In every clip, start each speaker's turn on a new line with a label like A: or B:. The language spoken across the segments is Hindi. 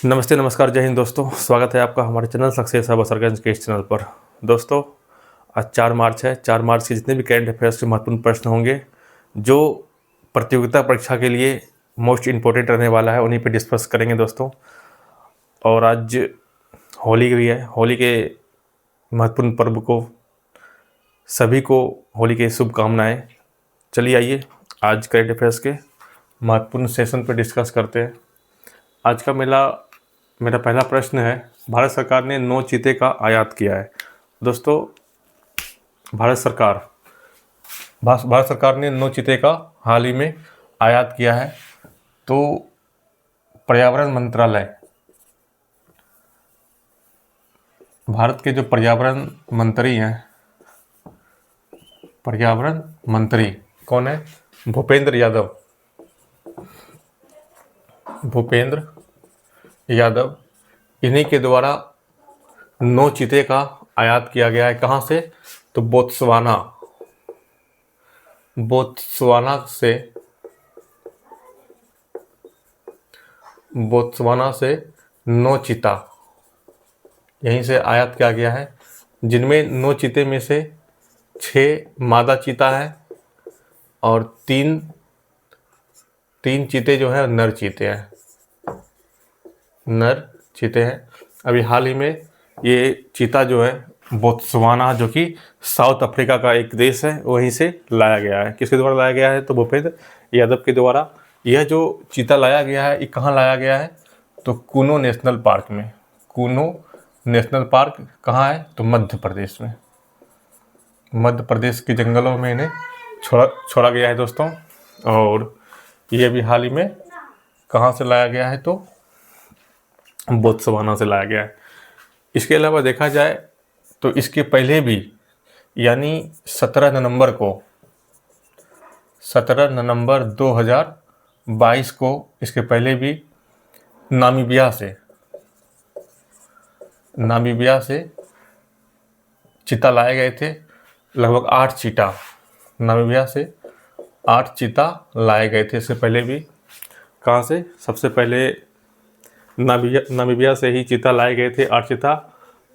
A: नमस्ते, नमस्कार, जय हिंद दोस्तों। स्वागत है आपका हमारे चैनल सक्सेस है बसरगंज के इस चैनल पर। दोस्तों, आज 4 मार्च है। 4 मार्च के जितने भी करंट अफेयर्स के महत्वपूर्ण प्रश्न होंगे, जो प्रतियोगिता परीक्षा के लिए मोस्ट इम्पोर्टेंट रहने वाला है, उन्हीं पे डिस्कस करेंगे दोस्तों। और आज होली भी है। होली के महत्वपूर्ण पर्व को सभी को होली की शुभकामनाएँ। चलिए आइए आज करंट अफेयर्स के महत्वपूर्ण सेशन पर डिस्कस करते हैं। आज का मेरा पहला प्रश्न है, भारत सरकार ने 9 चीते का आयात किया है। दोस्तों, भारत सरकार ने 9 चीते का हाल ही में आयात किया है। तो पर्यावरण मंत्रालय, भारत के जो पर्यावरण मंत्री हैं, पर्यावरण मंत्री कौन है? भूपेंद्र यादव, इन्हीं के द्वारा 9 चीते का आयात किया गया है। कहाँ से? तो बोत्सवाना से 9 चीता यहीं से आयात किया गया है, जिनमें 9 चीते में से 6 मादा चीता है और 3 चीते जो है नर चीते हैं। अभी हाल ही में ये चीता जो है बोत्सवाना, जो कि साउथ अफ्रीका का एक देश है, वहीं से लाया गया है। किसके द्वारा लाया गया है? तो भूपेंद्र यादव के द्वारा। यह जो चीता लाया गया है, ये कहाँ लाया गया है? तो कूनो नेशनल पार्क में। कूनो नेशनल पार्क कहाँ है? तो मध्य प्रदेश में। मध्य प्रदेश के जंगलों में इन्हें छोड़ा गया है दोस्तों। और ये भी हाल ही में कहाँ से लाया गया है? तो बोत्सवाना से लाया गया है। इसके अलावा देखा जाए तो इसके पहले भी, यानी 17 नवंबर 2022 को इसके पहले भी नामीबिया से चीता लाए गए थे। लगभग 8 चीता, नामीबिया से 8 चीता लाए गए थे इससे पहले भी। कहाँ से? सबसे पहले नामीबिया से ही चीता लाए गए थे, 8 चीता।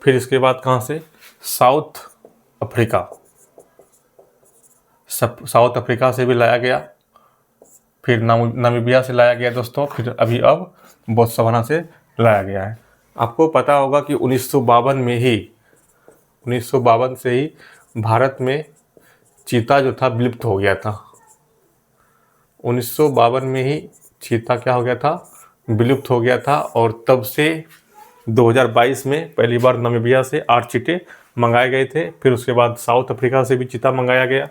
A: फिर इसके बाद कहाँ से? साउथ अफ्रीका से भी लाया गया। फिर नामीबिया से लाया गया दोस्तों। फिर अब बोत्सवाना से लाया गया है। आपको पता होगा कि 1952 से ही भारत में चीता जो था विलुप्त हो गया था। 1952 में ही चीता क्या हो गया था? विलुप्त हो गया था। और तब से 2022 में पहली बार नामीबिया से 8 चीते मंगाए गए थे। फिर उसके बाद साउथ अफ्रीका से भी चीता मंगाया गया।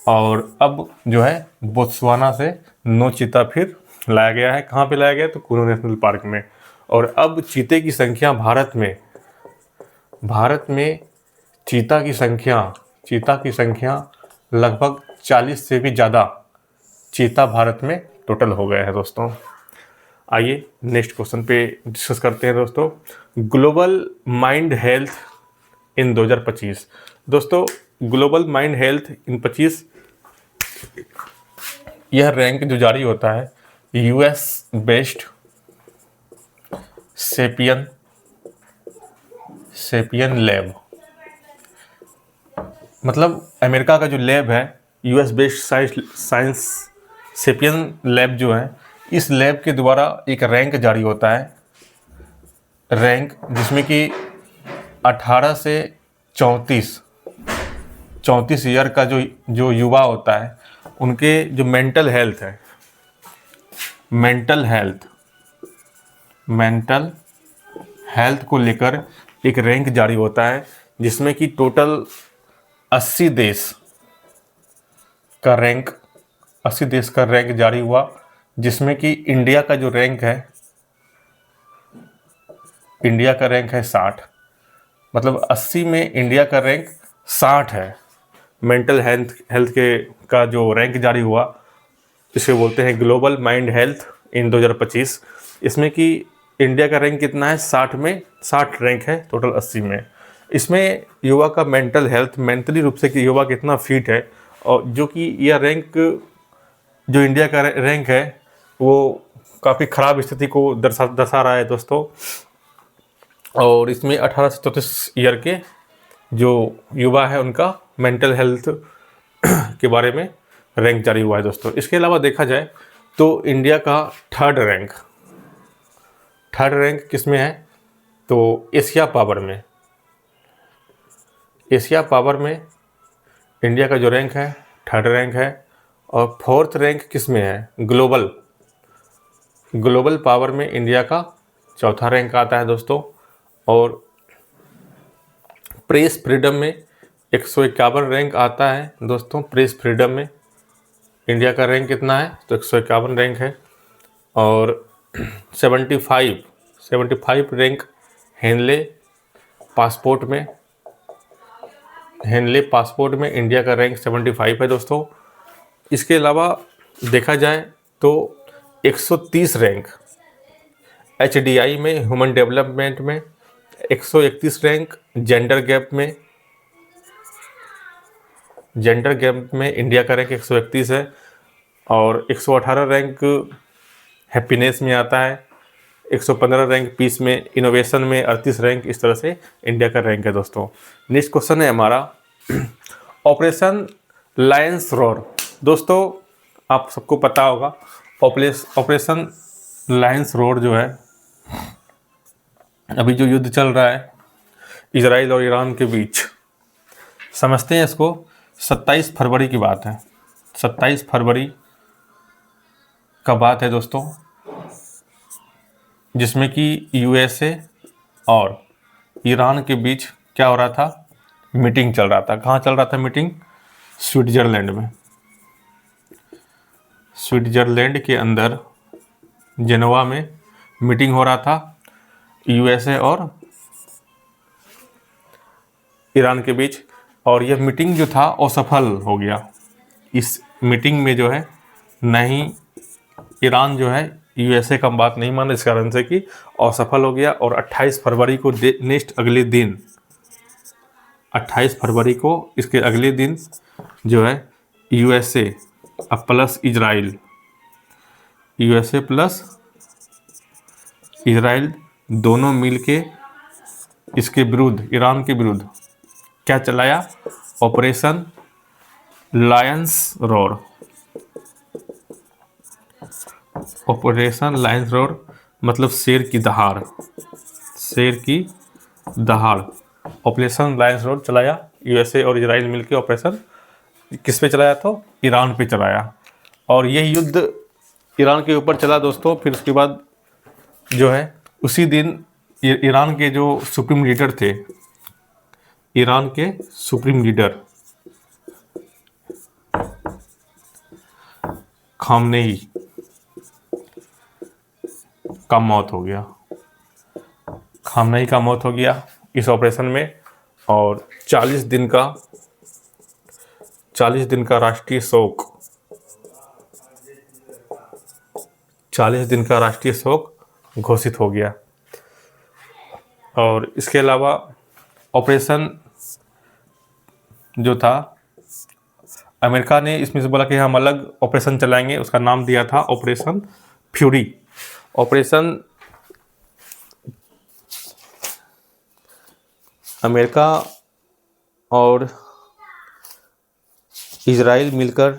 A: और अब जो है बोत्सवाना से 9 चीता फिर लाया गया है। कहाँ पे लाया गया? तो कूनो नेशनल पार्क में। और अब चीते की संख्या भारत में चीता की संख्या लगभग 40 से भी ज़्यादा चीता भारत में टोटल हो गया है दोस्तों। आइए नेक्स्ट क्वेश्चन पे डिस्कस करते हैं दोस्तों। ग्लोबल माइंड हेल्थ इन 2025। दोस्तों, ग्लोबल माइंड हेल्थ इन 25, यह रैंक जो जारी होता है यूएस बेस्ड सेपियन लैब, मतलब अमेरिका का जो लैब है, US based science sapien lab जो है, इस लैब के द्वारा एक रैंक जारी होता है। रैंक जिसमें कि 18 से 34 ईयर का जो युवा होता है, उनके जो मेंटल हेल्थ को लेकर एक रैंक जारी होता है, जिसमें कि टोटल 80 देश का रैंक जारी हुआ। जिसमें कि इंडिया का जो रैंक है, इंडिया का रैंक है 60। मतलब 80 में इंडिया का रैंक 60 है। मेंटल हेल्थ का जो रैंक जारी हुआ, इसे बोलते हैं ग्लोबल माइंड हेल्थ इन 2025। इसमें कि इंडिया का रैंक कितना है? 60 में 60 रैंक है टोटल 80 में। इसमें युवा का मेंटल हेल्थ, मेंटली रूप से कि युवा कितना फिट है, और जो कि यह रैंक जो इंडिया का रैंक है वो काफ़ी ख़राब स्थिति को दर्शा रहा है दोस्तों। और इसमें 18 से 34 ईयर के जो युवा है उनका मेंटल हेल्थ के बारे में रैंक जारी हुआ है दोस्तों। इसके अलावा देखा जाए तो इंडिया का थर्ड रैंक किस में है, तो एशिया पावर में इंडिया का जो रैंक है थर्ड रैंक है। और फोर्थ रैंक किस में है, ग्लोबल पावर में इंडिया का चौथा रैंक आता है दोस्तों। और प्रेस फ्रीडम में 151 रैंक आता है दोस्तों। प्रेस फ्रीडम में इंडिया का रैंक कितना है, तो 151 रैंक है। और 75 रैंक हेनले पासपोर्ट में इंडिया का रैंक 75 है दोस्तों। इसके अलावा देखा जाए तो 130 रैंक HDI में, ह्यूमन डेवलपमेंट में, 131 रैंक जेंडर गैप में इंडिया का रैंक 131 है। और 118 रैंक हैप्पीनेस में आता है, 115 रैंक पीस में, इनोवेशन में 38 रैंक, इस तरह से इंडिया का रैंक है दोस्तों। नेक्स्ट क्वेश्चन है हमारा ऑपरेशन लायंस रोर। दोस्तों आप सबको पता होगा ऑपरेशन लायंस रोर जो है, अभी जो युद्ध चल रहा है इजराइल और ईरान के बीच, समझते हैं इसको। 27 फरवरी की बात है, 27 फरवरी का बात है दोस्तों, जिसमें कि USA और ईरान के बीच क्या हो रहा था, मीटिंग चल रहा था। कहाँ चल रहा था मीटिंग, स्विट्जरलैंड में। स्विट्जरलैंड के अंदर जेनेवा में मीटिंग हो रहा था USA और ईरान के बीच। और यह मीटिंग जो था असफल हो गया। इस मीटिंग में जो है नहीं, ईरान जो है USA का बात नहीं माना, इस कारण से कि असफल हो गया। और 28 फरवरी को अगले दिन 28 फरवरी को इसके अगले दिन जो है USA प्लस इजराइल दोनों मिलके इसके विरुद्ध, ईरान के विरुद्ध क्या चलाया, ऑपरेशन लायंस रोर मतलब शेर की दहाड़। ऑपरेशन लायंस रोर चलाया USA और इजराइल मिलकर। ऑपरेशन किस पे चलाया, तो ईरान पे चलाया। और यह युद्ध ईरान के ऊपर चला दोस्तों। फिर उसके बाद जो है उसी दिन ईरान के जो सुप्रीम लीडर थे, खामनेई का मौत हो गया इस ऑपरेशन में। और 40 दिन का राष्ट्रीय शोक घोषित हो गया। और इसके अलावा ऑपरेशन जो था, अमेरिका ने इसमें से बोला कि हम अलग ऑपरेशन चलाएंगे, उसका नाम दिया था ऑपरेशन फ्यूरी। ऑपरेशन अमेरिका और इजराइल मिलकर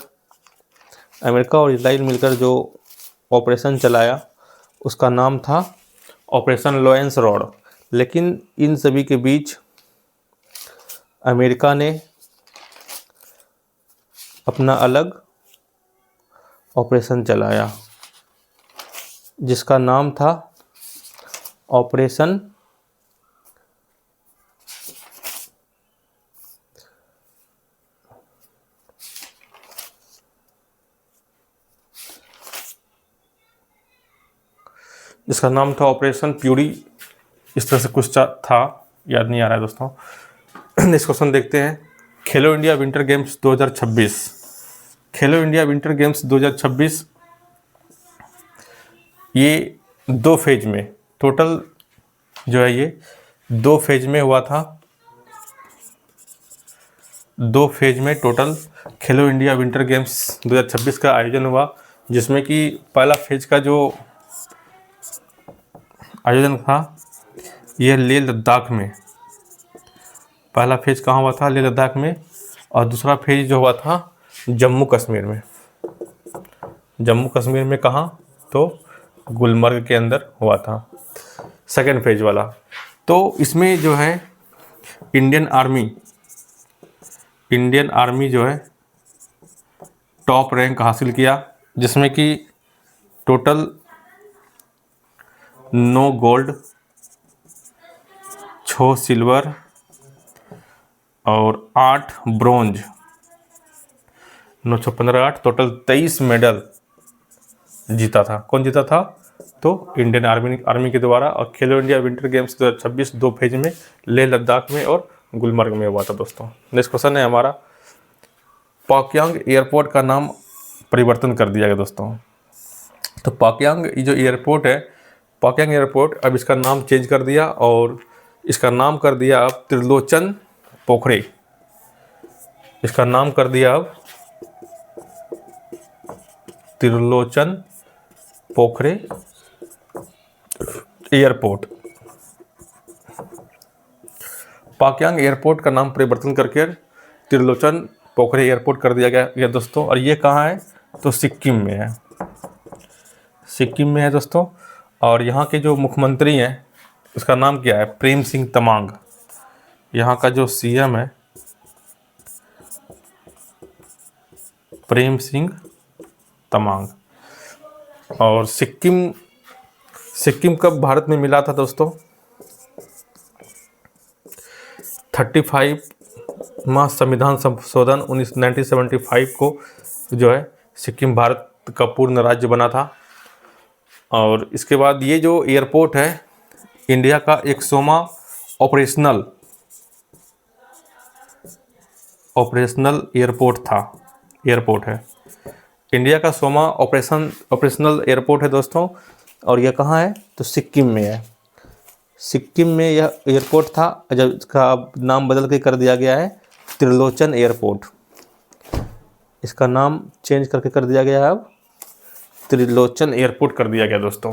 A: जो ऑपरेशन चलाया उसका नाम था ऑपरेशन लायंस रोर। लेकिन इन सभी के बीच अमेरिका ने अपना अलग ऑपरेशन चलाया जिसका नाम था ऑपरेशन ऑपरेशन प्यूरी, इस तरह से कुछ था, याद नहीं आ रहा है दोस्तों। नेक्स्ट क्वेश्चन देखते हैं। खेलो इंडिया विंटर गेम्स 2026। खेलो इंडिया विंटर गेम्स 2026 ये 2 फेज में टोटल जो है, ये 2 फेज में हुआ था। 2 फेज में टोटल खेलो इंडिया विंटर गेम्स 2026 का आयोजन हुआ, जिसमें कि पहला फेज का जो आयोजन था यह लेह लद्दाख में। पहला फेज कहाँ हुआ था? लेह लद्दाख में। और दूसरा फेज जो हुआ था जम्मू कश्मीर में। जम्मू कश्मीर में कहाँ? तो गुलमर्ग के अंदर हुआ था सेकेंड फेज वाला। तो इसमें जो है इंडियन आर्मी जो है टॉप रैंक हासिल किया, जिसमें कि टोटल 9 गोल्ड, 6 सिल्वर और 8 ब्रोंज, 9 6 15 8 टोटल 23 मेडल जीता था। कौन जीता था? तो इंडियन आर्मी के द्वारा। और खेलो इंडिया विंटर गेम्स 2026 2 फेज में लेह लद्दाख में और गुलमर्ग में हुआ था दोस्तों। नेक्स्ट क्वेश्चन है हमारा, पाक्यांग एयरपोर्ट का नाम परिवर्तन कर दिया गया दोस्तों। तो पाक्यांग जो एयरपोर्ट है, पाक्यांग एयरपोर्ट, अब इसका नाम चेंज कर दिया और इसका नाम कर दिया अब त्रिलोचन पोखरे। इसका नाम कर दिया अब त्रिलोचन पोखरे एयरपोर्ट। पाक्यांग एयरपोर्ट का नाम परिवर्तन करके त्रिलोचन पोखरे एयरपोर्ट कर दिया गया दोस्तों। और ये कहाँ है? तो सिक्किम में है। सिक्किम में है दोस्तों। और यहाँ के जो मुख्यमंत्री हैं उसका नाम क्या है? प्रेम सिंह तमांग। यहाँ का जो सीएम है प्रेम सिंह तमांग। और सिक्किम कब भारत में मिला था दोस्तों? 35वां संविधान संशोधन 1975 को जो है सिक्किम भारत का पूर्ण राज्य बना था। और इसके बाद ये जो एयरपोर्ट है इंडिया का 100वां ऑपरेशनल एयरपोर्ट है। इंडिया का 100वां ऑपरेशनल एयरपोर्ट है दोस्तों। और यह कहाँ है? तो सिक्किम में है। सिक्किम में यह एयरपोर्ट था, जब इसका नाम बदल के कर दिया गया है त्रिलोचन एयरपोर्ट। इसका नाम चेंज करके कर दिया गया है अब त्रिलोचन एयरपोर्ट कर दिया गया दोस्तों।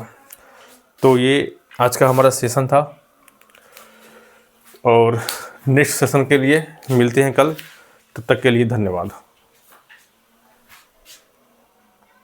A: तो ये आज का हमारा सेशन था और नेक्स्ट सेशन के लिए मिलते हैं कल। तब तक के लिए धन्यवाद।